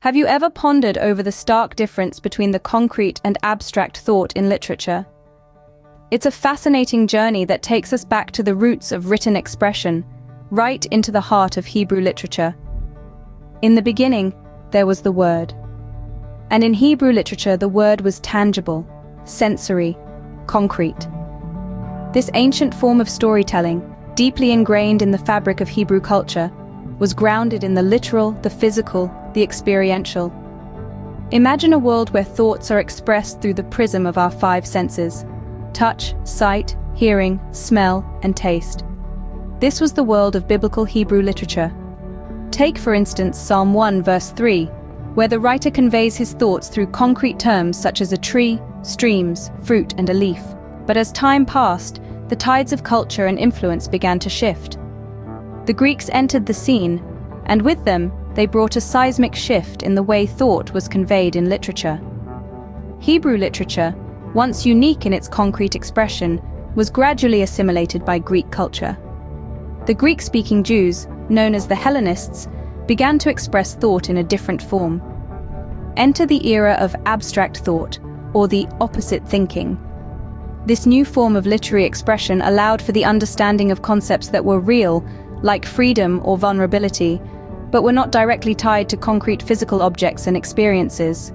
Have you ever pondered over the stark difference between the concrete and abstract thought in literature? It's a fascinating journey that takes us back to the roots of written expression, right into the heart of Hebrew literature. In the beginning, there was the word. And in Hebrew literature, the word was tangible, sensory, concrete. This ancient form of storytelling, deeply ingrained in the fabric of Hebrew culture, was grounded in the literal, the physical, the experiential. Imagine a world where thoughts are expressed through the prism of our five senses: touch, sight, hearing, smell, and taste. This was the world of biblical Hebrew literature. Take, for instance, Psalm 1 verse 3, where the writer conveys his thoughts through concrete terms such as a tree, streams, fruit, and a leaf. But as time passed, the tides of culture and influence began to shift. The Greeks entered the scene, and with them, they brought a seismic shift in the way thought was conveyed in literature. Hebrew literature, once unique in its concrete expression, was gradually assimilated by Greek culture. The Greek-speaking Jews, known as the Hellenists, began to express thought in a different form. Enter the era of abstract thought, or the opposite thinking. This new form of literary expression allowed for the understanding of concepts that were real, like freedom or vulnerability, but were not directly tied to concrete physical objects and experiences.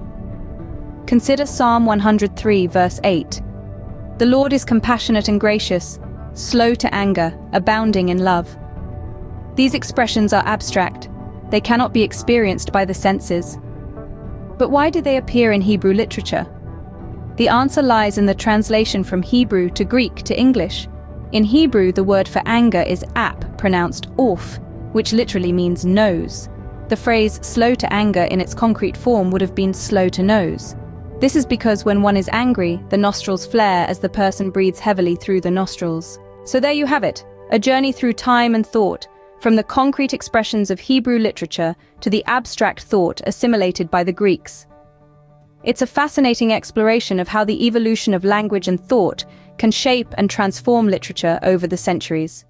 Consider Psalm 103, verse 8. The Lord is compassionate and gracious, slow to anger, abounding in love. These expressions are abstract. They cannot be experienced by the senses. But why do they appear in Hebrew literature? The answer lies in the translation from Hebrew to Greek to English. In Hebrew, the word for anger is ap, pronounced orf, which literally means nose. The phrase slow to anger in its concrete form would have been slow to nose. This is because when one is angry, the nostrils flare as the person breathes heavily through the nostrils. So there you have it, a journey through time and thought, from the concrete expressions of Hebrew literature to the abstract thought assimilated by the Greeks. It's a fascinating exploration of how the evolution of language and thought can shape and transform literature over the centuries.